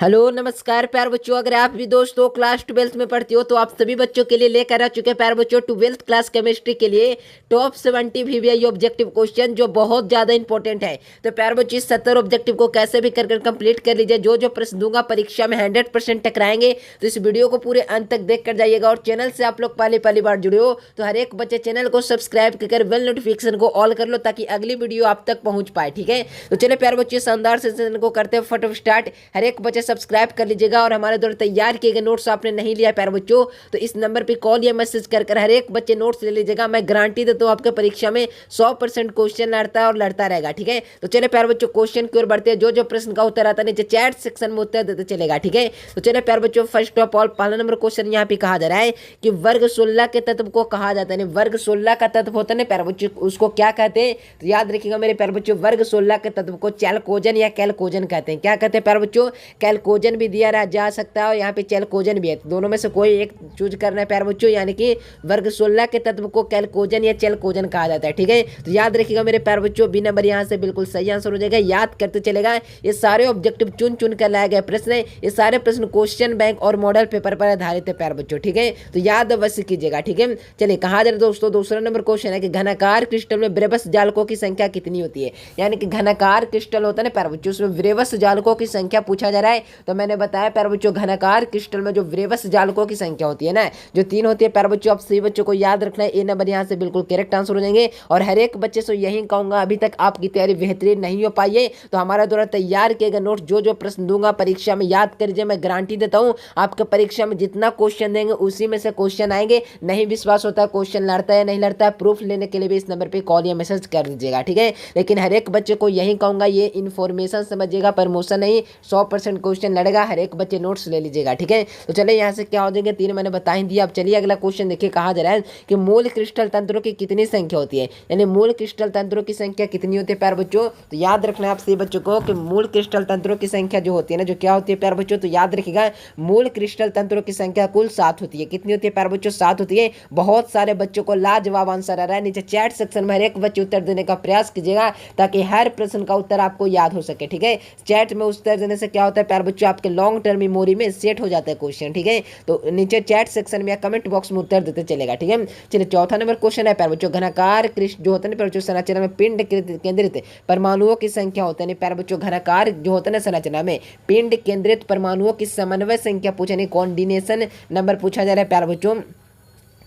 Hello नमस्कार प्यार बच्चों। अगर आप भी दोस्तों क्लास 12th में पढ़ते हो तो आप सभी बच्चों के लिए लेकर आ चुके हैं प्यार बच्चों 12th क्लास केमिस्ट्री के लिए टॉप 70 वीवीआई ऑब्जेक्टिव क्वेश्चन जो बहुत ज्यादा इंपॉर्टेंट है। तो प्यार बच्चों इस 70 ऑब्जेक्टिव को कैसे भी कर कंप्लीट कर लीजिए। जो जो प्रश्न दूंगा परीक्षा में 100% टकराएंगे। तो इस वीडियो को पूरे अंत तक देख कर जाइएगा। और चैनल से आप लोग पहली पहली बार जुड़े हो तो हर एक बच्चे चैनल को सब्सक्राइब कर बेल नोटिफिकेशन को ऑल कर लो ताकि अगली वीडियो आप तक पहुंच पाए। ठीक है, तो चलिए प्यार बच्चों शानदार सेशन को करते हैं फटाफट स्टार्ट। हर एक बच्चे सब्सक्राइब कर लीजिएगा और हमारे द्वारा तैयार किए गए नोट्स आपने नहीं लिया प्यार बच्चों तो इस नंबर पे कॉल या मैसेज कर हर एक बच्चे नोट्स ले लीजिएगा। मैं गारंटी देता हूँ आपके परीक्षा में 100% क्वेश्चन लड़ता है और लड़ता रहेगा। ठीक है, तो चलिए प्यार बच्चों क्वेश्चन की ओर बढ़ते हैं। जो जो प्रश्न का उत्तर आता है नीचे चैट सेक्शन में उत्तर देते चलेगा। ठीक है, तो चलिए प्यार बच्चों फर्स्ट ऑफ ऑल पहला नंबर क्वेश्चन यहाँ पे कहा जा रहा है कि वर्ग 16 के तत्व को कहा जाता है। वर्ग 16 का तत्व होता है ना प्यार बच्चों, उसको क्या कहते हैं? तो याद रखिएगा मेरे प्यार बच्चों, वर्ग 16 के तत्व को चैल्कोजन या कैल्कोजन कहते हैं। क्या कहते हैं प्यार बच्चों? कैल्कोजन भी दिया जा सकता है और यहाँ पे चैल्कोजन भी है। दोनों में से कोई एक चूज करना है प्यार बच्चों, यानी कि वर्ग 16 के तत्व को कैल्कोजन या चैल्कोजन कहा जाता है। ठीक है, तो याद रखिएगा मेरे प्यार बच्चों, बी नंबर यहाँ से बिल्कुल सही आंसर हो जाएगा। याद करते चलेगा, ये सारे ऑब्जेक्टिव चुन चुन कर लाए गए प्रश्न है। ये सारे प्रश्न क्वेश्चन बैंक और मॉडल पेपर पर आधारित है प्यार बच्चों। ठीक है, तो याद अवश्य कीजिएगा। ठीक है, चलिए कहा जा रहा है दोस्तों दूसरा नंबर क्वेश्चन है कि घनाकार क्रिस्टल में ब्रेवस जालकों की संख्या कितनी होती है। यानी कि घनाकार क्रिस्टल होता है ना प्यार बच्चों, उसमें ब्रेवस जालकों की संख्या पूछा जा रहा है। तो मैंने बताया प्यार बच्चों घनाकार क्रिस्टल में जो ब्रेवस जालकों की संख्या होती है ना, जो 3 होती है प्यार बच्चों, आप सभी बच्चों को याद रखना है। ए नंबर यहाँ से बिल्कुल करेक्ट आंसर हो जाएंगे। और हर एक बच्चे से यही कहूंगा, अभी तक आपकी तैयारी बेहतरीन नहीं हो पाई है तो हमारा द्वारा तैयार किए गए नोट्स जो जो प्रश्न दूंगा परीक्षा में याद कर लीजिए। मैं गारंटी देता हूँ आपके परीक्षा में जितना क्वेश्चन देंगे उसी में से क्वेश्चन आएंगे। नहीं विश्वास होता है क्वेश्चन लड़ता है नहीं लड़ता है, प्रूफ लेने के लिए भी इस नंबर पर कॉल या मैसेज कर दीजिएगा। ठीक है, लेकिन हर एक बच्चे को यही कहूंगा, ये इन्फॉर्मेशन समझिएगा, प्रमोशन नहीं। 100% क्वेश्चन लड़ेगा, हर एक बच्चे नोट्स ले लीजिएगा। ठीक है, तो चलिए यहाँ से क्या हो जाएंगे 3 मैंने बता ही दिया। अब चलिए अगला क्वेश्चन देखिए, कहा जा रहा है कि मूल क्रिस्टल तंत्रों की कितनी संख्या होती है। यानी मूल क्रिस्टल तंत्रों की संख्या कितनी होती है प्यार बच्चों? तो याद रखना है आप सभी बच्चों को कि मूल क्रिस्टल तंत्रों की संख्या जो होती है ना, जो क्या होती है प्यार बच्चों? तो याद रखिएगा मूल क्रिस्टल तंत्रों की संख्या कुल 7 होती है। कितनी होती है प्यार बच्चों? 7 होती है। बहुत सारे बच्चों को लाजवाब आंसर आ रहा है। नीचे चैट सेक्शन में हर एक बच्चे उत्तर देने का प्रयास कीजिएगा ताकि हर प्रश्न का उत्तर आपको याद हो सके। ठीक है, चैट में उत्तर देने से क्या होता है प्यार बच्चों, आपके लॉन्ग टर्म मेमोरी में सेट हो जाता है क्वेश्चन। ठीक है, तो नीचे चैट सेक्शन में या कमेंट बॉक्स में उत्तर देते चलेगा। ठीक है, चलिए चौथा नंबर क्वेश्चन है प्यार बच्चों, घनाकार क्रिस्टल जो होता है ना प्यार बच्चों, संरचना में पिंड केंद्रित परमाणुओं की संख्या होता है प्यार बच्चों। घनाकार जो होता है ना संरचना में पिंड केंद्रित परमाणुओं की समन्वय संख्या पूछा नहीं, कोऑर्डिनेशन नंबर पूछा जा रहा है प्यार बच्चों।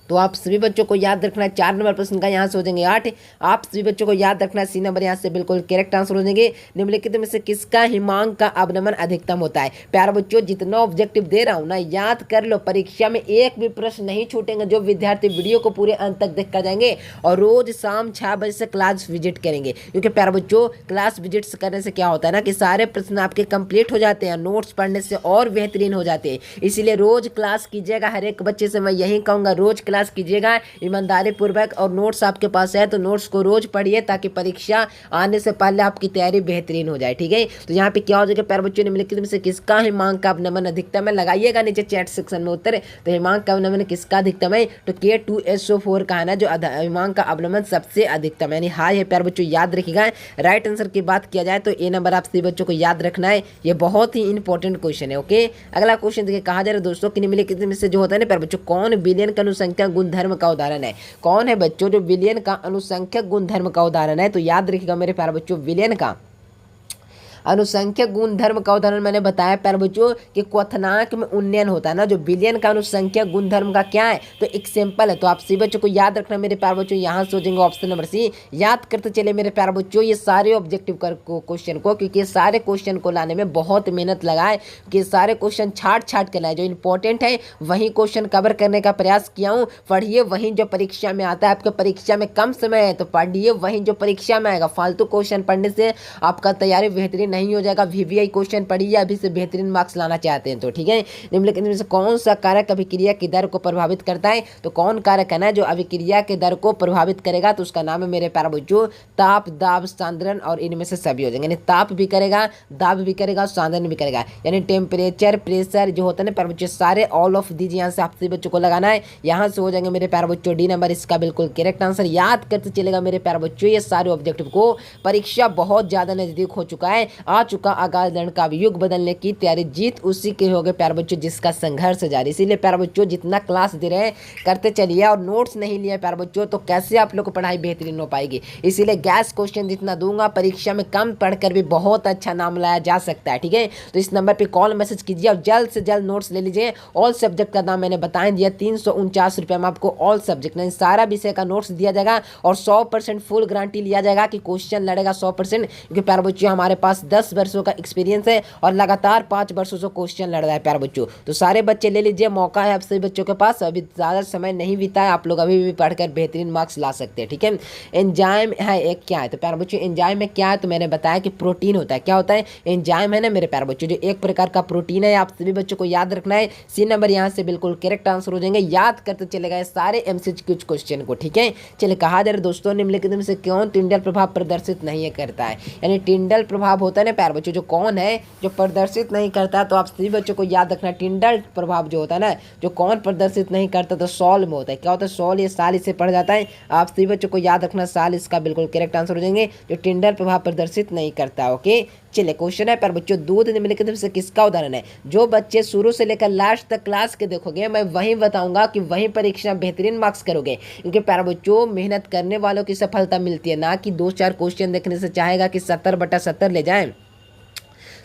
तो आप सभी बच्चों को याद रखना है 4 नंबर प्रश्न का यहाँ से हो जाएंगे 8। आप सभी बच्चों को याद रखना है सी नंबर यहाँ से बिल्कुल करेक्ट आंसर हो जाएंगे। निम्नलिखित में से किसका हिमांक का अवनमन अधिकतम होता है? प्यार बच्चों जितना ऑब्जेक्टिव दे रहा हूँ ना याद कर लो, परीक्षा में एक भी प्रश्न नहीं छूटेंगे। जो विद्यार्थी वीडियो को पूरे अंत तक देख कर जाएंगे और रोज शाम 6 बजे से क्लास विजिट करेंगे, क्योंकि प्यार बच्चों क्लास विजिट करने से क्या होता है ना कि सारे प्रश्न आपके कंप्लीट हो जाते हैं, नोट्स पढ़ने से और बेहतरीन हो जाते हैं। इसीलिए रोज क्लास कीजिएगा। हर एक बच्चे से मैं यही कहूँगा रोज क्लास कीजिएगा ईमानदारी पूर्वक। और नोट्स आपके पास है तो नोट्स को रोज पढ़िए ताकि परीक्षा आने से पहले आपकी तैयारी बेहतरीन हो जाए। ठीक है, तो यहाँ पे क्या हो जाएगा प्यार बच्चों, निम्नलिखित में से किसका हिमांक का अवनमन अधिकतम है? लगाइएगा नीचे चैट सेक्शन में उत्तर। तो हिमांक का अवनमन किसका अधिकतम है? तो K2SO4 का है ना, जो हिमांक का अवनमन सबसे अधिकतम है, यानी हाई है प्यार बच्चों। याद रखिएगा राइट आंसर की बात किया जाए तो ए नंबर आप सभी बच्चों को याद रखना है। ये बहुत ही इंपॉर्टेंट क्वेश्चन है। ओके, अगला क्वेश्चन देखिए, कहा जा रहा है दोस्तों कि निम्नलिखित में से जो होता है ना प्यार बच्चों, कौन बिलियन का अनुसंख्यक गुणधर्म का उदाहरण है? कौन है बच्चों जो विलियन का अनुसंख्यक गुणधर्म का उदाहरण है? तो याद रखिएगा मेरे प्यारे बच्चों, विलियन का अनुसंख्यक गुणधर्म का उदाहरण मैंने बताया प्यारे बच्चों कि क्वथनांक में उन्नयन होता है ना। जो बिलियन का अनुसंख्यक गुणधर्म का क्या है? तो एग्जाम्पल है। तो आप सभी बच्चों को याद रखना मेरे प्यारे बच्चों, यहाँ से हो जाएंगे ऑप्शन नंबर सी। याद करते चले मेरे प्यारे बच्चों ये सारे ऑब्जेक्टिव क्वेश्चन को, क्योंकि ये सारे क्वेश्चन को लाने में बहुत मेहनत लगाए कि सारे क्वेश्चन छाट के लाए। जो इंपॉर्टेंट है वही क्वेश्चन कवर करने का प्रयास किया हूँ। पढ़िए वही जो परीक्षा में आता है। आपके परीक्षा में कम समय है तो पढ़िए वही जो परीक्षा में आएगा। फालतू क्वेश्चन पढ़ने से आपका तैयारी बेहतरीन नहीं हो जाएगा। वीवीआई क्वेश्चन पढ़िए अभी से बेहतरीन मार्क्स लाना चाहते हैं तो। ठीक है, निम्नलिखित में से कौन सा कारक अभिक्रिया की दर को प्रभावित करता है? तो कौन कारक है ना जो अभिक्रिया के दर को प्रभावित करेगा? तो उसका नाम है मेरे प्यारे बच्चों ताप, दाब, सांद्रण और इनमें से सभी हो जाएंगे। यानी ताप भी करेगा, दाब भी करेगा, सांद्रण भी करेगा। यानी टेम्परेचर, प्रेशर जो होता है ना प्यारे बच्चों, सारे ऑल ऑफ दीजिए यहाँ से आप सभी बच्चों को लगाना है। यहाँ से हो जाएंगे मेरे प्यारे बच्चों डी नंबर इसका बिल्कुल करेक्ट आंसर। याद करते चलेगा मेरे प्यारे बच्चों, ये सारे ऑब्जेक्टिव को परीक्षा बहुत ज्यादा नजदीक हो चुका है। आ चुका आगाज लड़का युग बदलने की तैयारी, जीत उसी के हो गए प्यारे बच्चों जिसका संघर्ष जारी। इसीलिए प्यारे बच्चों जितना क्लास दे रहे हैं करते चलिए, और नोट्स नहीं लिया प्यारे बच्चों तो कैसे आप लोग को पढ़ाई बेहतरीन हो पाएगी। इसीलिए गैस क्वेश्चन जितना दूंगा परीक्षा में कम पढ़कर भी बहुत अच्छा नाम लाया जा सकता है, ठीक है। तो इस नंबर पर कॉल मैसेज कीजिए और जल्द से जल्द नोट्स ले लीजिए। ऑल सब्जेक्ट का दाम मैंने बता दिया, 349 रुपये में आपको ऑल सब्जेक्ट नहीं सारा विषय का नोट्स दिया जाएगा और 100% फुल गारंटी लिया जाएगा कि क्वेश्चन लड़ेगा 100%, क्योंकि प्यारे बच्चों हमारे पास 10 वर्षों का एक्सपीरियंस है और लगातार 5 वर्षों से क्वेश्चन लड़ रहा है प्यारे बच्चों। तो सारे बच्चे ले लीजिए, मौका है आप सभी बच्चों के पास, अभी ज़्यादा समय नहीं बीता है, आप लोग अभी भी पढ़कर बेहतरीन मार्क्स ला सकते हैं, ठीक है। एंजाइम है एक क्या है, तो प्यारे बच्चों एंजाइम में क्या है, तो मैंने बताया कि प्रोटीन होता है। क्या होता है एंजाइम है ना मेरे प्यारे बच्चों, जो एक प्रकार का प्रोटीन है, आप सभी बच्चों को याद रखना है। सी नंबर यहाँ से बिल्कुल करेक्ट आंसर हो जाएंगे, याद करते चले गए सारे एमसीक्यू क्वेश्चन को, ठीक है। चलिए कहा जा रहा है दोस्तों निम्नलिखित में से कौन टिंडल प्रभाव प्रदर्शित नहीं करता है, यानी टिंडल प्रभाव होता है ना प्यारे बच्चों, जो कौन है जो प्रदर्शित नहीं करता, तो आप सभी बच्चों को याद रखना टिंडल प्रभाव जो होता है ना, जो कौन प्रदर्शित नहीं करता, तो सॉल में होता है। क्या होता है सॉल, ये साल इससे पढ़ जाता है, आप सभी बच्चों को याद रखना साल इसका बिल्कुल करेक्ट आंसर हो जाएंगे, जो टिंडल प्रभाव प्रदर्शित नहीं करता, ओके। चलिए क्वेश्चन है पर बच्चों दूध निम्नलिखित में से किसका उदाहरण है। जो बच्चे शुरू से लेकर लास्ट तक क्लास के देखोगे मैं वहीं बताऊंगा कि वहीं परीक्षा बेहतरीन मार्क्स करोगे, क्योंकि प्यारे बच्चों मेहनत करने वालों की सफलता मिलती है, ना कि 2-4 क्वेश्चन देखने से चाहेगा कि 70/70 ले जाएं,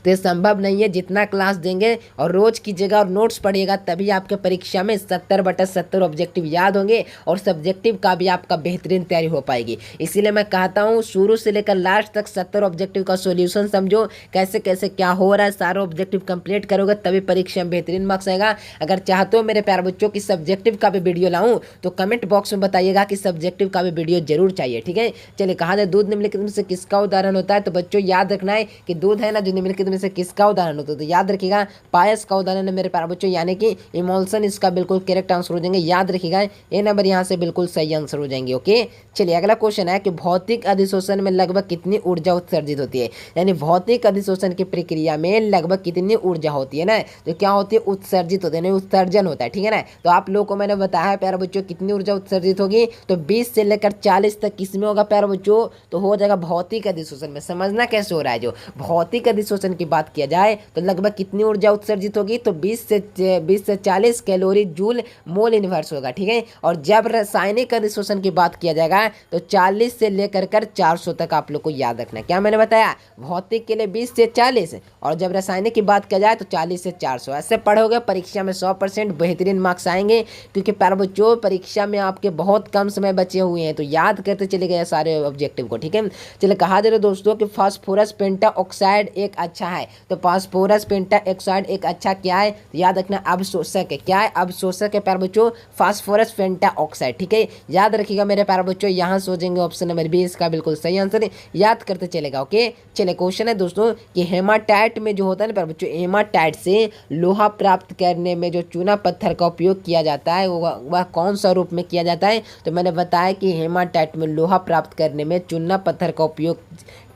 तो ये संभव नहीं है। जितना क्लास देंगे और रोज़ कीजिएगा और नोट्स पढ़िएगा तभी आपके परीक्षा में 70/70 ऑब्जेक्टिव याद होंगे और सब्जेक्टिव का भी आपका बेहतरीन तैयारी हो पाएगी। इसीलिए मैं कहता हूँ शुरू से लेकर लास्ट तक 70 ऑब्जेक्टिव का सोल्यूशन समझो, कैसे कैसे क्या हो रहा है, सारा ऑब्जेक्टिव कंप्लीट करोगे तभी परीक्षा में बेहतरीन मार्क्स आएगा। अगर चाहते हो मेरे प्यारे बच्चों की सब्जेक्टिव का भी वीडियो लाऊँ तो कमेंट बॉक्स में बताइएगा कि सब्जेक्टिव का भी वीडियो जरूर चाहिए, ठीक है। चलिए कहा जाए दूध निम्नलिखित में से किसका उदाहरण होता है, तो बच्चों याद रखना है कि दूध है ना जो निम्नलिखित में से किसका उदाहरण होता है, तो याद रखिएगा पायस का उदाहरण है मेरे प्यारे बच्चों, यानी कि इमोल्सन इसका बिल्कुल करेक्ट आंसर हो जाएंगे, याद रखिएगा ए नंबर यहाँ से बिल्कुल सही आंसर हो जाएंगे, ओके। चलिए अगला क्वेश्चन है कि भौतिक अधिशोषण में लगभग कितनी ऊर्जा उत्सर्जित होती है, यानी भौतिक अधिशोषण की प्रक्रिया में लगभग कितनी ऊर्जा होती है ना, तो क्या होती है उत्सर्जित होती है, उत्सर्जन होता है, ठीक है ना। तो आप लोगों को मैंने बताया प्यारे बच्चों कितनी ऊर्जा उत्सर्जित होगी, तो 20 से लेकर 40 तक किसमें होगा प्यारे बच्चों, तो हो जाएगा भौतिक अधिशोषण में। समझना कैसे हो रहा है, जो भौतिक अधिशोषण की बात किया जाए तो लगभग कितनी ऊर्जा उत्सर्जित होगी, तो 20 से 40 कैलोरी जूल मोल इनवर्स होगा, ठीक है। और जब रासायनिक अधिशोषण की बात किया जाएगा तो 40 से लेकर 400 तक आप लोग को याद रखना है। क्या मैंने बताया, भौतिक के लिए 20 से 40 और जब रासायनिक की बात किया जाए तो 40 से 400। ऐसे पढ़ोगे परीक्षा में 100% बेहतरीन मार्क्स आएंगे, क्योंकि प्यारे बच्चों परीक्षा में आपके बहुत कम समय बचे हुए हैं, तो याद करते चले गए सारे ऑब्जेक्टिव को, ठीक है। चलिए कहा जा रहा है दोस्तों कि फास्फोरस पेंटा ऑक्साइड एक अच्छा है, तो फास्फोरस पेंटा ऑक्साइड एक अच्छा क्या है, तो याद रखना अवशोषक है। क्या है अवशोषक है प्यारे बच्चों, फास्फोरस पेंटा ऑक्साइड, ठीक है। याद रखिएगा मेरे प्यारे बच्चों, यहाँ सोचेंगे ऑप्शन नंबर 20 इसका बिल्कुल सही आंसर है, याद करते चलेगा, ओके। चलिए क्वेश्चन है दोस्तों कि हेमाटाइट में जो होता है ना प्यारे बच्चों, हेमाटाइट से लोहा प्राप्त करने में जो चूना पत्थर का उपयोग किया जाता है वह कौन सा रूप में किया जाता है, तो मैंने बताया कि हेमाटाइट में लोहा प्राप्त करने में चूना पत्थर का उपयोग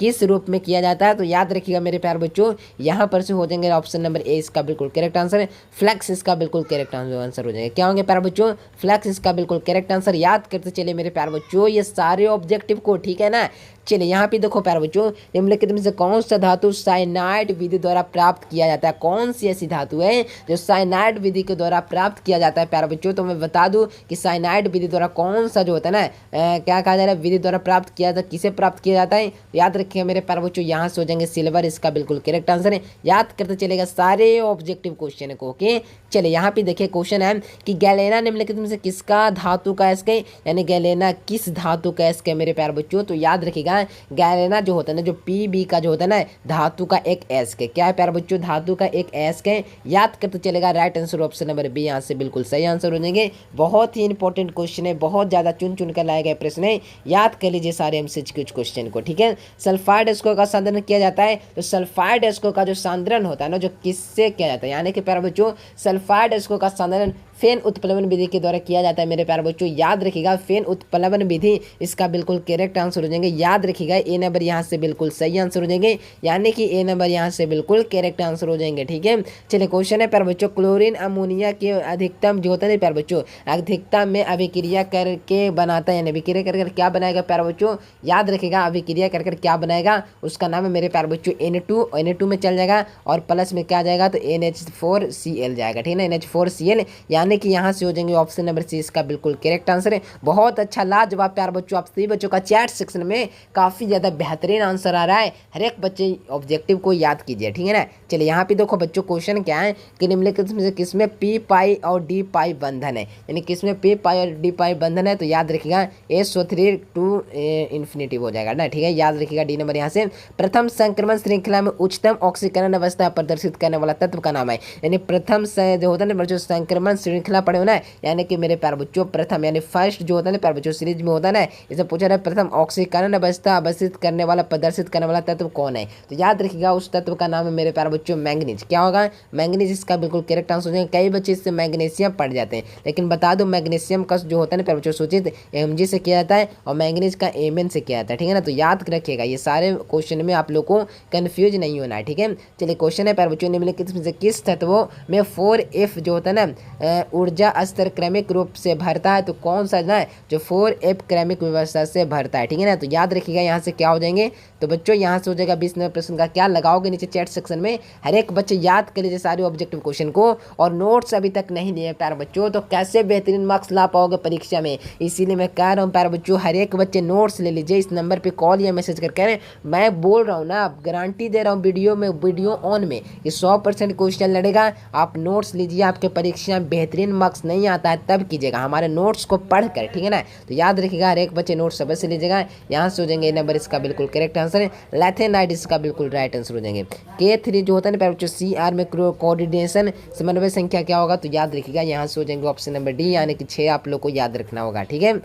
किस रूप में किया जाता है, तो याद रखिएगा मेरे प्यारे बच्चों यहाँ पर से हो जाएंगे ऑप्शन नंबर ए इसका बिल्कुल करेक्ट आंसर है, फ्लैक्स इसका बिल्कुल करेक्ट आंसर हो जाएगा। क्या होंगे प्यारे बच्चों, फ्लैक्स इसका बिल्कुल करेक्ट आंसर। याद करते चलिए मेरे प्यारे बच्चों ये सारे ऑब्जेक्टिव को, ठीक है ना। चलिए यहाँ पे देखो प्यारे बच्चों निम्नलिखित में से कौन सा धातु साइनाइड विधि द्वारा प्राप्त किया जाता है, कौन सी ऐसी धातु है जो साइनाइड विधि के द्वारा प्राप्त किया जाता है प्यारे बच्चों। तो मैं बता दूं कि साइनाइड विधि द्वारा कौन सा जो होता है ना क्या कहा जा रहा है, विधि द्वारा प्राप्त किया जाता है, किसे प्राप्त किया जाता है, याद रखिएगा मेरे प्यारे बच्चों यहाँ से हो जाएंगे सिल्वर इसका बिल्कुल करेक्ट आंसर है। याद करते चलेगा सारे ऑब्जेक्टिव क्वेश्चन को, ओके। चलिए यहाँ पे देखिए क्वेश्चन है कि गैलेना निम्नलिखित में से किसका धातु का एस्क है, यानी गैलेना किस धातु का एस्क है मेरे प्यारे बच्चों। तो याद रखिएगा गैलेना जो होता है ना, जो पीबी का जो होता है ना, धातु का एक एस्क है। क्या है प्यारे बच्चों, धातु का एक एस्क है। याद करते चलेगा right answer option number B यहाँ से बिल्कुल सही आंसर हो जाएंगे। बहुत ही इंपॉर्टेंट क्वेश्चन है, बहुत ज़्यादा चुन चुन कर लाए गए प्रश्न है, याद कर लीजिए सारे एमसीक्यू क्वेश्चन को, ठीक है। सल्फाइड एस्को का सांद्रण किया जाता है, तो सल्फाइड एस्को का जो सांद्रण होता है ना, जो किससे किया जाता है, यानी कि प्यारे बच्चों सल्फाइड एस्को का सांद्रण फेन उत्प्लवन विधि के द्वारा किया जाता है मेरे प्यारे बच्चों। याद रखिएगा फेन उत्प्लवन विधि इसका बिल्कुल करेक्ट आंसर हो जाएंगे। याद याद रखिएगा ए नंबर यहाँ से बिल्कुल सही आंसर हो जाएंगे, यानी कि ए नंबर यहाँ से बिल्कुल करेक्ट आंसर हो जाएंगे। ठीक है, चलिए क्वेश्चन है प्यारे बच्चों, क्लोरीन अमोनिया के अधिकतम जो होता है प्यारे बच्चों, अधिकतम में अभिक्रिया करके बनाता है, यानी अभिक्रिया कर क्या बनाएगा प्यारे बच्चों, याद रखिएगा अभिक्रिया कर क्या बनाएगा, उसका नाम है मेरे प्यारे बच्चों Na2, Na2 में चल जाएगा और प्लस में क्या जाएगा तो NH4Cl जाएगा। ठीक है ना, NH4Cl, यानी कि यहाँ से हो जाएंगे ऑप्शन नंबर सी इसका बिल्कुल करेक्ट आंसर है। बहुत अच्छा लाजवाब प्यारे बच्चों, आप सभी बच्चों का चैट सेक्शन में काफ़ी ज़्यादा बेहतरीन आंसर आ रहा है, हर एक बच्चे ऑब्जेक्टिव को याद कीजिए। ठीक है ना, चलिए यहाँ पे देखो बच्चों क्वेश्चन क्या है कि निम्नलिखित में से किसमें पी पाई और डी पाई बंधन है, यानी किसमें पी पाई और डी पाई बंधन है, तो याद रखिएगा SO3 टू इन्फिनिटी हो जाएगा ना। ठीक है, याद रखिएगा डी नंबर यहाँ से। प्रथम संक्रमण श्रृंखला में उच्चतम ऑक्सीकरण अवस्था प्रदर्शित करने वाला तत्व का नाम है, यानी प्रथम जो होता है ना बच्चों संक्रमण श्रृंखला पढ़े हो ना, यानी कि मेरे प्यारे बच्चों प्रथम यानी फर्स्ट जो होता है ना प्यारे बच्चों सीरीज में होता है ना, इसे पूछा रहा है प्रथम ऑक्सीकरण अवस्था अवस्थित करने वाला प्रदर्शित करने वाला तत्व कौन है, तो याद रखिएगा उस तत्व का नाम है मेरे प्यारे बच्चों मैंगनीज। क्या होगा, मैंगनीज इसका बिल्कुल करेक्ट आंसर हो जाएगा। कई बच्चे इससे मैग्नीशियम पढ़ जाते हैं, लेकिन बता दो मैग्नीशियम का जो होता है ना प्यारे बच्चों सूचित Mg से किया जाता है और मैंगनीज का Mn से किया जाता है। ठीक है ना, तो याद रखिएगा ये सारे क्वेश्चन में आप लोग को कंफ्यूज नहीं होना है। ठीक है, चलिए क्वेश्चन है प्यारे बच्चों, निम्नलिखित में से किस तत्वों में 4F जो होता है ना ऊर्जा स्तर क्रमिक रूप से भरता है, तो कौन सा ना जो 4F क्रमिक व्यवस्था से भरता है। ठीक है ना, तो याद रखिएगा यहाँ से क्या हो जाएंगे, तो बच्चों यहाँ से हो जाएगा 20 नंबर प्रश्न का क्या लगाओगे नीचे चैट सेक्शन में, हर एक बच्चे याद कर लीजिए सारे ऑब्जेक्टिव क्वेश्चन को, और नोट्स अभी तक नहीं लिए प्यारे बच्चों तो कैसे बेहतरीन मार्क्स ला पाओगे परीक्षा में, इसीलिए मैं कह रहा हूँ प्यारे बच्चों हर एक बच्चे नोट्स ले लीजिए, इस नंबर पे कॉल या मैसेज करके मैं बोल रहा हूँ ना, गारंटी दे रहा हूँ वीडियो ऑन में ये 100% क्वेश्चन लड़ेगा। आप नोट्स लीजिए, आपके परीक्षा में बेहतरीन मार्क्स नहीं आता है तब कीजिएगा हमारे नोट्स को पढ़ कर। ठीक है ना, तो याद रखिएगा हर एक बच्चे नोट्स सब से लीजिएगा, यहाँ से हो जाएंगे नंबर इसका बिल्कुल करेक्ट आंसर है, लैथेनाइड इसका बिल्कुल राइट आंसर हो जाएंगे। K3 जो होता है ना बच्चों CR में कोऑर्डिनेशन समन्वय संख्या क्या होगा, तो याद रखिएगा यहाँ से हो जाएंगे ऑप्शन नंबर डी, यानी कि 6 आप लोग को याद रखना होगा। ठीक है,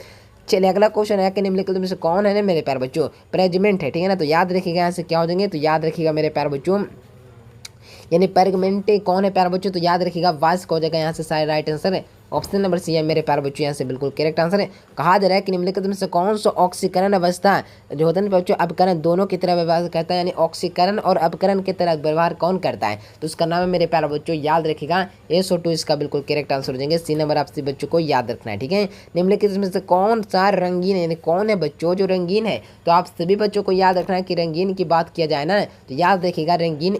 चलिए अगला क्वेश्चन है कि निम्नलिखित में से कौन है ना मेरे प्यारे बच्चों प्रेजमेंट है। ठीक है ना, तो याद रखिएगा यहाँ से क्या हो जाएंगे, तो याद रखिएगा मेरे प्यारे बच्चों यानी पेरगमेंटे कौन है प्यारे बच्चों, तो याद रखिएगा वास्क हो जाएगा यहाँ से सारे राइट आंसर है, ऑप्शन नंबर सी है मेरे प्यारे बच्चों यहाँ से बिल्कुल करेक्ट आंसर है। कहा जा रहा है कि निम्नलिखित में से कौन सा ऑक्सीकरण अवस्था जो होता है ना बच्चों अपकरण दोनों की तरह व्यवहार करता है, यानी ऑक्सीकरण और अपकरण की तरह व्यवहार कौन करता है, तो उसका नाम है मेरे प्यारे बच्चों याद रखिएगा SO2 इसका बिल्कुल करेक्ट आंसर हो जाएंगे। सी नंबर आपसे बच्चों को याद रखना है। ठीक है, निम्नलिखित में से कौन सा रंगीन है, यानी कौन है बच्चों जो रंगीन है, तो आप सभी बच्चों को याद रखना है कि रंगीन की बात किया जाए ना तो याद रखिएगा रंगीन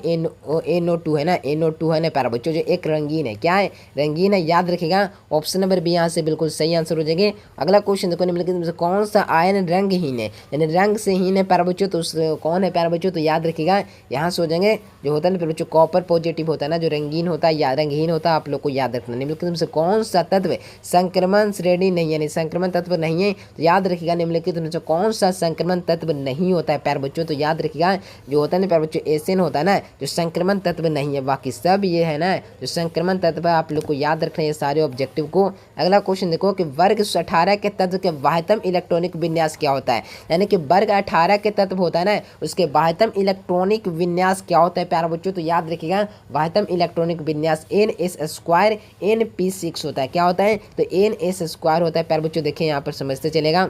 NO2 है ना, NO2 है ना प्यारे बच्चों जो एक रंगीन है, क्या है रंगीन है, याद रखिएगा ऑप्शन नंबर बी यहाँ से बिल्कुल सही आंसर हो जाएंगे। अगला क्वेश्चन देखो निम्नलिखित में से कौन सा आयन रंगहीन है, यानी रंग से हीन है प्यारे बच्चों, तो कौन है प्यारे बच्चों, तो याद रखिएगा यहाँ से हो जाएंगे जो होता है ना प्यारे बच्चों कॉपर पॉजिटिव होता है ना, जो रंगीन होता है या रंगहीन होता है, आप लोग को याद रखना। निम्नलिखित में से कौन सा तत्व संक्रमण श्रेणी नहीं है, यानी संक्रमण तत्व नहीं है, तो याद रखिएगा निम्नलिखित में से कौन सा संक्रमण तत्व नहीं होता है प्यारे बच्चों, तो याद रखिएगा जो होता है ना प्यारे बच्चों एसिन होता है ना जो संक्रमण तत्व नहीं है, बाकी सब ये है ना जो संक्रमण तत्व है, आप लोग को याद रखना है सारे ऑब्जेक्टिव को। अगला क्वेश्चन देखो कि वर्ग 18 के तत्व के बाह्यतम इलेक्ट्रॉनिक विन्यास क्या होता है, यानी कि वर्ग 18 के तत्व होता है ना उसके बाह्यतम इलेक्ट्रॉनिक विन्यास क्या होता है प्यारे बच्चों, तो याद रखिएगा बाह्यतम इलेक्ट्रॉनिक विन्यास NS² NP6 होता है। क्या होता है, तो NS² होता है प्यारे बच्चों, देखिए यहाँ पर समझते चलेगा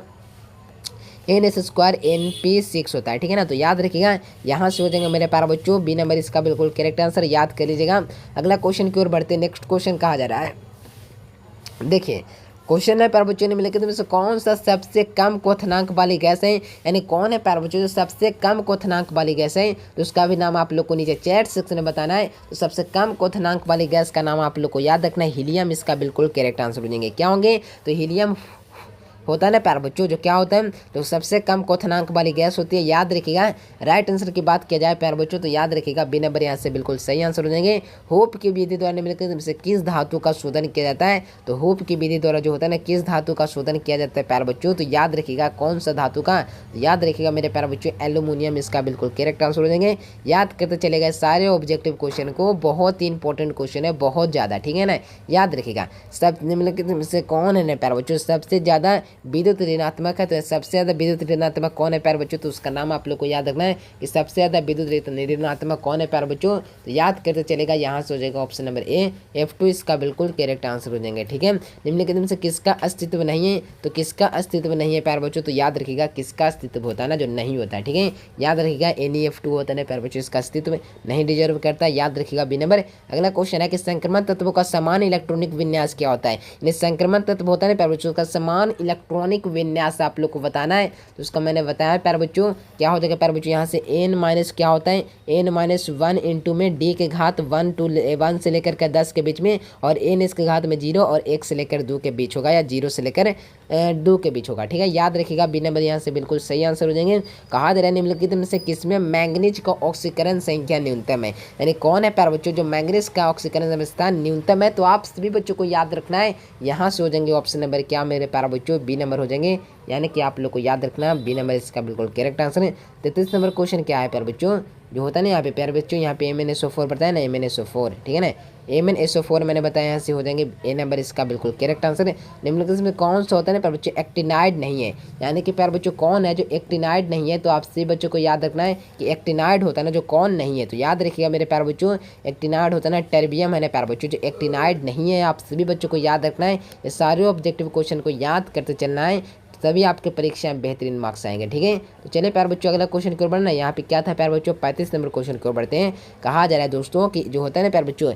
NS² NP6 होता है। ठीक है ना, तो याद रखिएगा यहाँ से हो जाएंगे मेरे प्यारे बच्चों बी नंबर इसका बिल्कुल करेक्ट आंसर याद कर लीजिएगा। अगला क्वेश्चन की ओर बढ़ते नेक्स्ट क्वेश्चन कहा जा रहा है, देखिए क्वेश्चन है प्यारे बच्चों निम्नलिखित में से कौन सा सबसे कम क्वथनांक वाली गैस है, यानी कौन है प्यारे बच्चों जो सबसे कम क्वथनांक वाली गैस है, तो उसका भी नाम आप लोग को नीचे चैट सेक्शन में बताना है। तो सबसे कम क्वथनांक वाली गैस का नाम आप लोग को याद रखना है हीलियम, इसका बिल्कुल करेक्ट आंसर हो जाएंगे। क्या होंगे, तो हीलियम होता है ना प्यारे बच्चों जो क्या होता है, तो सबसे कम क्वथनांक वाली गैस होती है, याद रखिएगा। राइट आंसर की बात किया जाए प्यारे बच्चों तो याद रखिएगा बी नंबर यहाँ से बिल्कुल सही आंसर हो जाएंगे। होप की विधि द्वारा निम्नलिखित से किस धातु का शोधन किया जाता है, तो होप की विधि द्वारा जो होता है ना किस धातु का शोधन किया जाता है प्यारे बच्चों, तो याद रखिएगा कौन सा धातु का, तो याद रखिएगा मेरे प्यारे बच्चों एल्यूमिनियम, इसका बिल्कुल करेक्ट आंसर हो जाएंगे। याद करते चले गए सारे ऑब्जेक्टिव क्वेश्चन को, बहुत ही इंपॉर्टेंट क्वेश्चन है बहुत ज़्यादा, ठीक है ना, याद रखिएगा। सब निम्नलिखित से कौन है ना प्यारे बच्चों सबसे ज़्यादा विद्युत ऋणात्मक है, तो सबसे ज़्यादा विद्युत ऋणात्मक कौन है प्यारे बच्चों, तो उसका नाम आप लोग को याद रखना है कि सबसे ज़्यादा विद्युत ऋणात्मक कौन है प्यारे बच्चों, तो याद करते चलेगा। यहाँ से हो जाएगा ऑप्शन नंबर ए F2 इसका बिल्कुल करेक्ट आंसर हो जाएंगे। ठीक है, निम्नलिखित में से किसका अस्तित्व नहीं है, तो किसका अस्तित्व नहीं है प्यारे बच्चों, तो याद रखिएगा किसका अस्तित्व होता है ना, जो नहीं होता है। ठीक है, याद रखिएगा NeF2 होता है प्यारे बच्चों, इसका अस्तित्व नहीं डिजर्व करता है, याद रखिएगा बी नंबर। अगला क्वेश्चन है कि संक्रमण तत्वों का समान इलेक्ट्रॉनिक विन्यास क्या होता है, यानी संक्रमण तत्व होता है प्यारे बच्चों, का समान इलेक्ट्रॉनिक विन्यास आप लोग को बताना है। तो उसका मैंने बताया प्यारे बच्चों क्या हो जाएगा प्यारे बच्चों, यहाँ से n माइनस क्या होता है, n-1 इंटू में d के घात 1 से लेकर के 10 के बीच में, और n इसके घात में 0 और 1 से लेकर 2 के बीच होगा, या 0 से लेकर 2 के बीच होगा। ठीक है, याद रखिएगा बी नंबर यहाँ से बिल्कुल सही आंसर हो जाएंगे। कहा जा रहा है निम्नलिखित में से किसमें मैंगनीज का ऑक्सीकरण संख्या न्यूनतम है, यानी कौन है प्यारे बच्चों जो मैंगनीज का ऑक्सीकरण स्थान न्यूनतम है, तो आप सभी बच्चों को याद रखना है। यहाँ से हो जाएंगे ऑप्शन नंबर क्या मेरे प्यारे बच्चों, बी नंबर हो जाएंगे, यानी कि आप लोग को याद रखना बी नंबर इसका बिल्कुल करेक्ट आंसर है। 33 नंबर क्वेश्चन क्या है प्यारे बच्चों, जो होता है ना यहाँ पे प्यारे बच्चों, यहाँ पे MnSO4 पड़ता है ना, MnSO4, ठीक है ना, MnSO4 मैंने बताया, यहाँ से हो जाएंगे ए नंबर इसका बिल्कुल करेक्ट आंसर है। निम्नलिखित में कौन सा होता है ना प्यारे बच्चों, एक्टिनाइड नहीं है, यानी कि प्यारे बच्चों कौन है जो एक्टिनाइड नहीं है, तो आप सभी बच्चों को याद रखना है कि एक्टिनाइड होता है ना जो कौन नहीं है, तो याद रखिएगा मेरे प्यारे बच्चों, एक्टिनाइड होता है ना टेर्बियम है ना प्यारे बच्चों, जो एक्टिनाइड नहीं है, आप सभी बच्चों को याद रखना है। ये सारे ऑब्जेक्टिव क्वेश्चन को याद करते चलना है, तभी आपके परीक्षा में बेहतरीन मार्क्स आएंगे। ठीक है, तो चलिए प्यारे बच्चों अगला क्वेश्चन की ओर बढ़ना। यहाँ पे क्या था प्यारे बच्चों, 35 नंबर क्वेश्चन की ओर बढ़ते हैं। कहा जा रहा है दोस्तों कि जो होता है ना प्यारे बच्चों,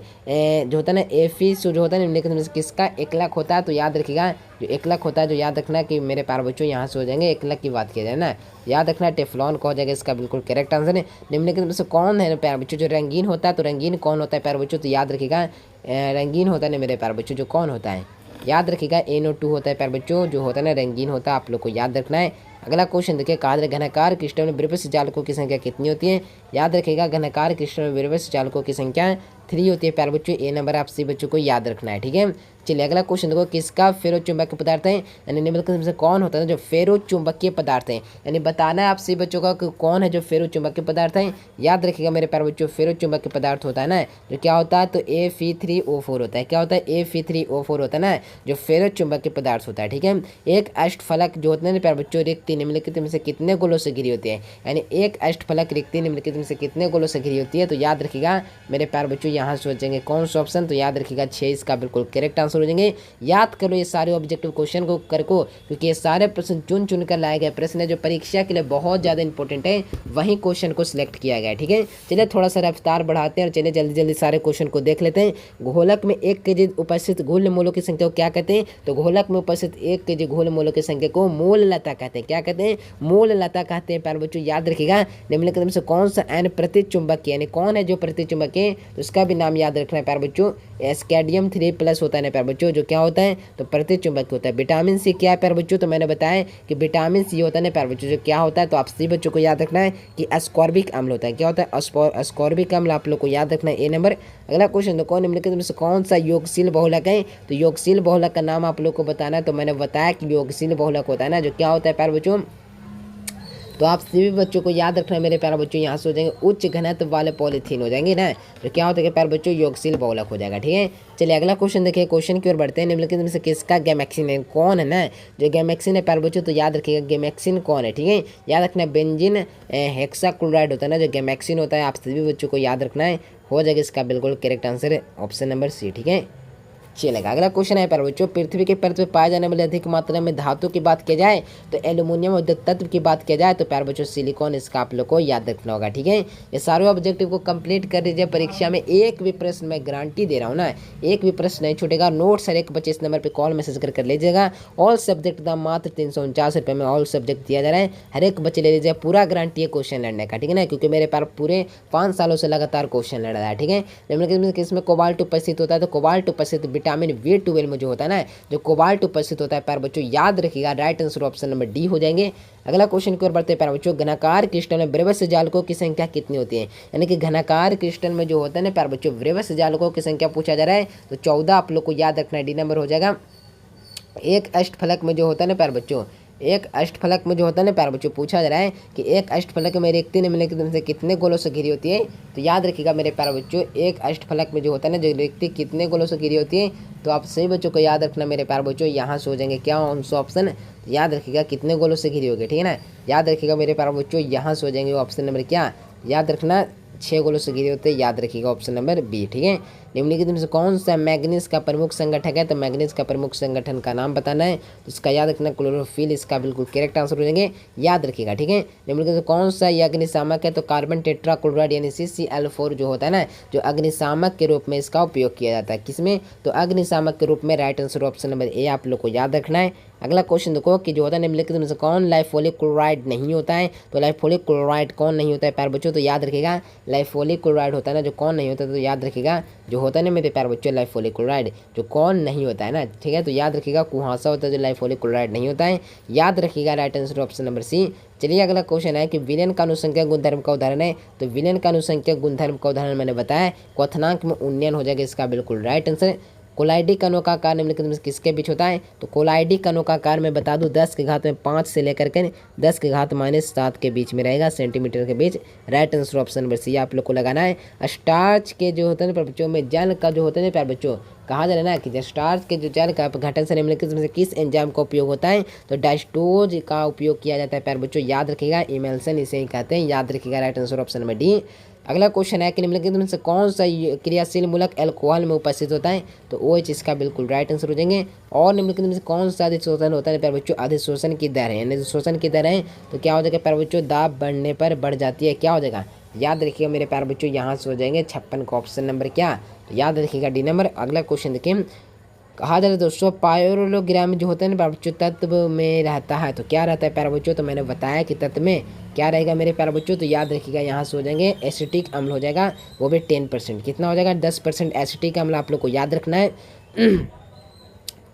जो होता है ना एफिस जो होता है निम्नलिखित में से किसका 1 लाख होता है, तो याद रखिएगा जो 1 लाख होता है, जो याद रखना कि मेरे प्यारे बच्चों यहाँ से हो जाएंगे 1 लाख की बात किया जाए ना, याद रखना टेफ्लॉन का हो जाएगा इसका बिल्कुल करेक्ट आंसर है। निम्नलिखित में से कौन है प्यारे बच्चों जो रंगीन होता है, तो रंगीन कौन होता है प्यारे बच्चों, तो याद रखिएगा रंगीन होता है मेरे प्यारे बच्चों जो कौन होता है, याद रखिएगा NO2 होता है प्यारे बच्चों, जो होता है ना रंगीन होता है, आप लोग को याद रखना है। अगला क्वेश्चन देखिए, कहा घनाकार क्रिस्टल में विरवस जालकों की संख्या कितनी होती है, याद रखिएगा घनाकार क्रिस्टल में विरवस जालकों की संख्या 3 होती है प्यारे बच्चों, ए नंबर आप सभी बच्चों को याद रखना है। ठीक है, चलिए अगला क्वेश्चन देखो, किसका फेरो चुंबकीय पदार्थ है, यानी निम्नलिखित में से कौन होता है जो फेरो चुंबकीय पदार्थ है, यानी बताना है आप सभी बच्चों का कि कौन है जो फेरो चुंबकीय पदार्थ है। याद रखिएगा मेरे प्यारे बच्चों, फेरो चुंबकीय पदार्थ होता है ना जो क्या होता है, तो Fe3O4 होता है, क्या होता है Fe3O4 होता है ना जो फेरो चुंबकीय पदार्थ होता है। ठीक है, एक अष्टफलक जो होता है ना प्यारे बच्चों, रिक्ति निम्नलिखित में से कितने गोलों से घिरी होती है, यानी एक अष्टफलक रिक्ति निम्नलिखित में से कितने गोलों से घिरी होती है, तो याद रखिएगा मेरे प्यारे बच्चों यहाँ से हो जाएंगे कौन सा ऑप्शन, तो याद रखिएगा 6 इसका बिल्कुल करेक्ट आंसर हो जाएंगे। याद कर लो ये सारे ऑब्जेक्टिव क्वेश्चन को क्योंकि ये सारे प्रश्न चुन चुन कर लाए गए प्रश्न है जो परीक्षा के लिए बहुत ज़्यादा इंपॉर्टेंट है, वहीं क्वेश्चन को सिलेक्ट किया गया है। ठीक है, चलिए थोड़ा सा रफ्तार बढ़ाते हैं और चलिए जल्दी जल्दी सारे क्वेश्चन को देख लेते हैं। घोलक में 1 kg उपस्थित घोल मूलों की संख्या को क्या कहते हैं, तो घोलक में उपस्थित 1 kg घोल मूलों की संख्या को मूल लता कहते हैं, क्या कहते हैं, मूल लता कहते हैं प्यारे बच्चों। याद रखिएगा निम्नलिखित में से कौन सा एन प्रतिचुंबक यानी कौन है जो प्रतिचुंबक है, तो उसका भी नाम याद रखना है प्यारे बच्चों, एस्केडियम 3+ होता है ना प्यारे बच्चों, जो क्या होता है तो प्रतिचुंबक होता है। विटामिन सी क्या है प्यारे बच्चों, तो मैंने बताया कि विटामिन सी होता है ना प्यारे बच्चों जो क्या होता है, तो आप सभी बच्चों को याद रखना है कि अस्कॉर्बिक अम्ल होता है, क्या होता है अस्कॉर्बिक अम्ल, आप लोग को याद रखना है ए नंबर। अगला क्वेश्चन तो निम्नलिखित में से कौन सा योगशील बहुलक है, तो योगशील बहुलक का नाम आप लोग को बताना है, तो मैंने बताया कि योगशील बहुलक होता है ना जो क्या होता है प्यारे बच्चों, तो आप सभी बच्चों को याद रखना है मेरे प्यारे बच्चों, यहाँ से हो जाएंगे उच्च घनत्व वाले पॉलीथीन हो जाएंगे ना, तो क्या होता है प्यारे बच्चों योगशील बहुलक हो जाएगा। ठीक है, चलिए अगला क्वेश्न देखिए, क्वेश्चन की ओर बढ़ते हैं। निम्नलिखित में से किसका गैमेक्सिन है, कौन है ना जो गैमेक्सिन है प्यारे बच्चों, तो याद रखिएगा गैमेक्सिन कौन है। ठीक है, याद रखना बेंजीन हेक्साक्लोराइड होता है ना जो गैमेक्सिन होता है, आप सभी बच्चों को याद रखना है, हो जाएगा इसका बिल्कुल करेक्ट आंसर है ऑप्शन नंबर सी। ठीक है, चलेगा अगला क्वेश्चन है प्यारे बच्चों, पृथ्वी के परत पर पाए जाने वाले अधिक मात्रा में धातु की बात की जाए तो एल्यूमिनियम और तत्व की बात किया जाए तो प्यारे बच्चों सिलिकॉन, इसका आप लोग को याद रखना होगा। ठीक है, ये सारे ऑब्जेक्टिव को कंप्लीट कर दीजिए, परीक्षा में एक भी प्रश्न मैं गारंटी दे रहा हूँ ना, एक भी प्रश्न नहीं छूटेगा। नोट्स हर एक 25 नंबर पर कॉल मैसेज कर लीजिएगा। ऑल सब्जेक्ट दाम मात्र 349 रुपये में ऑल सब्जेक्ट दिया जा रहा है, हर एक बच्चे ले लीजिए, पूरा गारंटी है क्वेश्चन लड़ने का। ठीक है ना, क्योंकि मेरे पास पूरे 5 सालों से लगातार क्वेश्चन लड़ रहा है। ठीक है, निम्नलिखित किसमें कोबाल्ट उपस्थित होता है, तो कोबाल्ट उपस्थित विटामिन B12 में जो होता है ना जो कोबाल्ट उपस्थित होता है प्यारे बच्चों, याद रखिएगा right answer option number D हो जाएंगे। अगला क्वेश्चन की ओर बढ़ते हैं प्यारे बच्चों, घनाकार क्रिस्टल में वृवस जालकों की संख्या कितनी होती है, यानी कि घनाकार क्रिस्टल में जो होता है ना प्यारे बच्चों वृवस जालकों की संख्या पूछा जा रहा है, तो 14 आप लोग को याद रखना है, डी नंबर हो जाएगा। एक अष्टफलक में जो होता है ना प्यारे बच्चों, एक अष्टफलक में जो होता है ना प्यारे बच्चों, पूछा जा रहा है कि एक अष्टफलक में रिक्ति निम्नलिखित में से कितने गोलों से घिरी होती है। तो याद रखिएगा मेरे प्यारे बच्चों, एक अष्टफलक में जो होता है ना, जो रिक्ति कितने गोलों से घिरी होती है। तो आप सभी बच्चों को याद रखना मेरे प्यारे बच्चों, यहाँ से हो जाएंगे क्या आंसर ऑप्शन। तो याद रखिएगा कितने गोलों से घिरी होगी, ठीक है ना। याद रखिएगा मेरे प्यारे बच्चों, यहाँ से हो जाएंगे ऑप्शन नंबर क्या, याद रखना 6 गोलों से घिरे होते हैं। याद रखिएगा ऑप्शन नंबर बी, ठीक है। निम्नलिखित में से कौन सा मैग्नीज का प्रमुख संगठक है। तो मैग्नीज का प्रमुख संगठन का नाम बताना है। तो इसका याद रखना क्लोरोफिल इसका बिल्कुल करेक्ट आंसर हो जाएंगे, याद रखिएगा, ठीक है। निम्नलिखित में कौन सा ये अग्निशामक है। तो कार्बन टेट्राक्लोराइड यानी CCl4 जो होता है ना, जो अग्निशामक के रूप में इसका उपयोग किया जाता है। किसमें, तो अग्निशामक के रूप में। Right answer option number A आप लोग को याद रखना है। अगला क्वेश्चन देखो कि जो होता है निम्नलिखित में से कौन लाइफोलिक क्लोराइड नहीं होता है। तो लाइफोलिक क्लोराइड कौन नहीं होता है प्यारे बच्चों। तो याद रखिएगा लाइफोलिक क्लोराइड होता है ना, जो कौन नहीं होता। तो याद रखिएगा जो होता है ना मेरे प्यारे बच्चों, लाइफोलिक क्लोराइड जो कौन नहीं होता है ना, ठीक है। तो याद रखिएगा कुहासा होता है जो लाइफोलिक क्लोराइड नहीं होता है, याद रखिएगा। Right answer option number C. चलिए अगला क्वेश्चन है कि विलयन का अनुसंख्यक गुणधर्म का उदाहरण है। तो विलयन का अनुसंख्यक गुणधर्म का उदाहरण मैंने बताया क्वथनांक में उन्नयन हो जाएगा इसका बिल्कुल राइट आंसर। कोलाइडी कणों का आकार निम्नलिखित में किसके बीच होता है। तो कोलाइडी कणों का आकार मैं बता दूं 10 की घात में 5 से लेकर के 10 की घात -7 के बीच में रहेगा, सेंटीमीटर के बीच। Right answer option number C आप लोग को लगाना है। स्टार्च के जो होते हैं ना बच्चों में जल का जो होता है ना प्यारे बच्चों, कहा जा रहा है ना कि स्टार्च के जो जल का अपघटन से निम्नलिखित में से किस एंजाइम का उपयोग होता है। तो डायस्टोज का उपयोग किया जाता है प्यारे बच्चों, याद रखिएगा। इमल्सन इसे ही कहते हैं, याद रखिएगा। Right answer option number D. अगला क्वेश्चन है कि निम्नलिखित में से कौन सा क्रियाशील मूलक अल्कोहल में उपस्थित होता है। तो OH इसका बिल्कुल राइट आंसर हो जाएंगे। और निम्नलिखित में से कौन सा अधिशोषण होता है प्यारे बच्चों, अधिशोषण की दर है, यानी अधिशोषण की दर है। तो क्या हो जाएगा प्यारे बच्चों, दाब बढ़ने पर बढ़ जाती है, क्या हो जाएगा, याद रखिएगा मेरे प्यारे बच्चों। यहाँ से हो जाएंगे 56 का ऑप्शन नंबर क्या, तो याद रखिएगा डी नंबर। अगला क्वेश्चन देखिए, कहा जा रहा है दोस्तों पायरोग्राम जो होता है ना बच्चों तत्व में रहता है। तो क्या रहता है प्यारे बच्चों, तो मैंने बताया कि तत्व में क्या रहेगा मेरे प्यारे बच्चों। तो याद रखिएगा यहाँ से हो जाएंगे एसिटिक अम्ल हो जाएगा, वो भी 10%। कितना हो जाएगा, 10% एसिटिक अम्ल आप लोग को याद रखना है।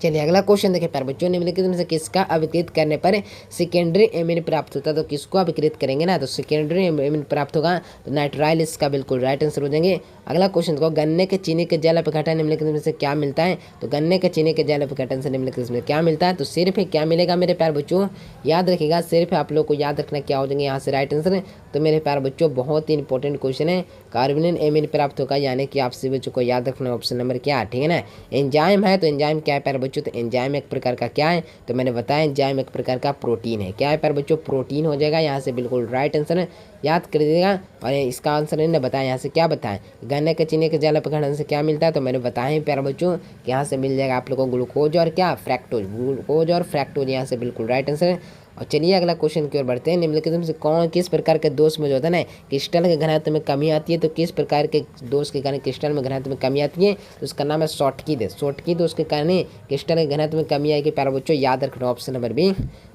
चलिए अगला क्वेश्चन देखिए प्यारे बच्चों, निम्नलिखित में से किसका अभिकृत करने पर सेकेंडरी एमिन प्राप्त होता है। तो किसको अभिकृत करेंगे ना, तो सेकेंडरी एमिन प्राप्त होगा। तो नाइट्राइल इसका बिल्कुल राइट आंसर हो जाएंगे। अगला क्वेश्चन देखो, गन्ने के चीनी के जल अपघटन निम्नलिखित में से क्या मिलता है। तो गन्ने के चीनी के जल अपघटन से निम्नलिखित में क्या मिलता है। तो सिर्फ क्या मिलेगा मेरे प्यारे बच्चों, याद रखिएगा। सिर्फ आप लोग को याद रखना क्या हो जाएंगे यहाँ से राइट आंसर। तो मेरे प्यारे बच्चों बहुत ही इंपॉर्टेंट क्वेश्चन है, कार्बोनिल एमिन प्राप्त होगा, यानी कि आप सभी बच्चों को याद रखना ऑप्शन नंबर क्या, ठीक है ना। एंजाइम है, तो एंजाइम क्या है प्यारे बच्चों, तो एंजाइम एक प्रकार का क्या है, तो मैंने बताया एंजाइम एक प्रकार का प्रोटीन है। क्या है प्यारे बच्चों, प्रोटीन हो जाएगा, यहाँ से बिल्कुल राइट आंसर याद कर दीजिएगा। और इसका आंसर इन्होंने बताया, यहाँ से क्या बताएं, गन्ने के चीनी के जल अपघटन से क्या मिलता है। तो मैंने बताया प्यारे बच्चों कि यहाँ से मिल जाएगा आप लोगों को ग्लूकोज और क्या फ्रैक्टोज, ग्लूकोज और फ्रैक्टोज, यहाँ से बिल्कुल राइट आंसर है। और चलिए अगला क्वेश्चन की ओर बढ़ते हैं। निम्नलिखित में से कौन किस प्रकार के दोष में जो होता है ना क्रिस्टल के घनत्व में कमी आती है। तो किस प्रकार के दोष के कारण क्रिस्टल में घनत्व में कमी आती है। तो उसका नाम है शॉटकी दोष। शॉटकी दोष के कारण क्रिस्टल के घनत्व में कमी आएगी प्यारे बच्चों, याद रखना ऑप्शन नंबर बी।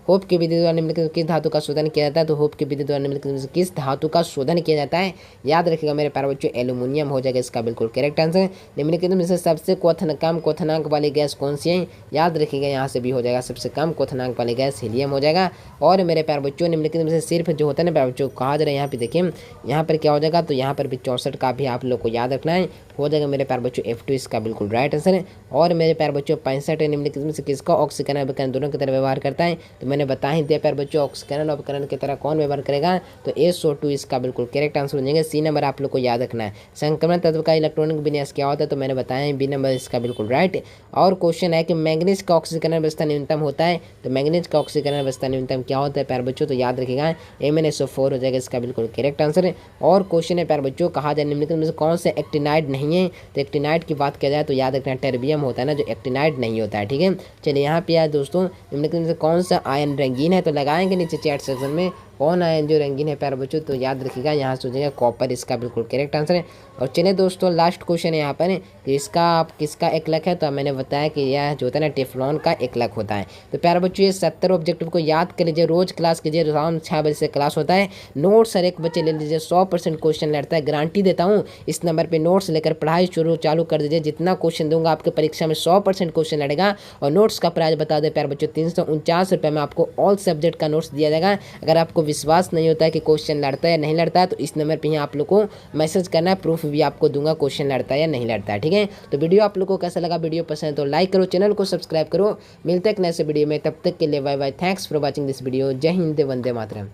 होप की विधि द्वारा निम्नलिखित किस धातु का शोधन किया जाता है। तो होप की विधि द्वारा निम्नलिखित किस धातु का शोधन किया जाता है, याद रखिएगा मेरे प्यारे बच्चों, एल्यूमिनियम हो जाएगा इसका बिल्कुल करेक्ट आंसर। निम्नलिखित में से सबसे कम क्वथनांक वाली गैस कौन सी है, याद रखिएगा यहाँ से भी हो जाएगा सबसे कम क्वथनांक वाली गैस हीलियम हो जाएगा। और मेरे प्यारे बच्चों निम्नलिखित में से सिर्फ जो होता है ना प्यारे बच्चों, कहा जा रहा है यहाँ पे देखिए, यहाँ पर क्या हो जाएगा, तो यहाँ पर भी 64 का भी आप लोग को याद रखना है, हो जाएगा मेरे प्यारे बच्चों F2 इसका बिल्कुल राइट आंसर है। और मेरे प्यारे बच्चों 65 निम्नलिखित में से किसका ऑक्सीकरण अभिकरण दोनों की तरह व्यवहार करता है। तो मैंने बता ही दिया प्यारे बच्चों, ऑक्सीकरण उपकरण की तरह कौन व्यवहार करेगा, तो SO2 इसका बिल्कुल करेक्ट आंसर हो जाएंगे। सी नंबर आप लोग को याद रखना है। संक्रमण तत्व का इलेक्ट्रॉनिक विन्यास क्या होता है, तो मैंने बताया बी नंबर इसका बिल्कुल राइट। और क्वेश्चन है कि मैंगनीज का ऑक्सीकरण अवस्था न्यूनतम होता है। तो मैंगनीज का ऑक्सीकरण अवस्था न्यूनतम क्या होता है प्यारे बच्चों, तो याद रखिएगा MnSO4 हो जाएगा इसका बिल्कुल करेक्ट आंसर है। और क्वेश्चन है प्यारे बच्चों, कहा जाए निम्नलिखित में से कौन से एक्टिनाइड नहीं है। तो एक्टिनाइड की बात किया जाए तो याद रखना टेर्बियम होता है ना, जो एक्टिनाइड नहीं होता है, ठीक है। चलिए यहाँ पे यार दोस्तों निम्नलिखित में से कौन सा आयन रंगीन है, तो लगाएंगे नीचे चैट सेक्शन में कौन आयन जो रंगीन है प्यारे बच्चों। तो याद रखिएगा यहाँ से हो जाएगा कॉपर इसका बिल्कुल करेक्ट आंसर है। और चलिए दोस्तों लास्ट क्वेश्चन है यहाँ पर कि इसका आप किसका एकलक है। तो मैंने बताया कि यह जो होता है ना टेफ्लॉन का एकलक होता है। तो प्यारे बच्चों ये 70 ऑब्जेक्टिव को याद कर लीजिए, रोज क्लास कीजिए, शाम 6 बजे से क्लास होता है। नोट्स हर एक बच्चे ले लीजिए, 100% क्वेश्चन लड़ता है, गारंटी देता हूँ। इस नंबर पर नोट्स लेकर पढ़ाई चालू कर दीजिए, जितना क्वेश्चन दूंगा आपके परीक्षा में 100% क्वेश्चन लड़ेगा। और नोट्स का प्राइस बता दें प्यारे बच्चों, 349 रुपये में आपको ऑल सब्जेक्ट का नोट्स दिया जाएगा। अगर आपको विश्वास नहीं होता है कि क्वेश्चन लड़ता है या नहीं लड़ता है, तो इस नंबर पे ही आप लोग को मैसेज करना है, प्रूफ भी आपको दूंगा क्वेश्चन लड़ता है या नहीं लड़ता है। ठीक है, तो वीडियो आप लोग को कैसा लगा, वीडियो पसंद है तो लाइक करो, चैनल को सब्सक्राइब करो। मिलते हैं एक नए से वीडियो में, तब तक के लिए bye bye, thanks for watching this video. जय हिंद, वंदे मातरम।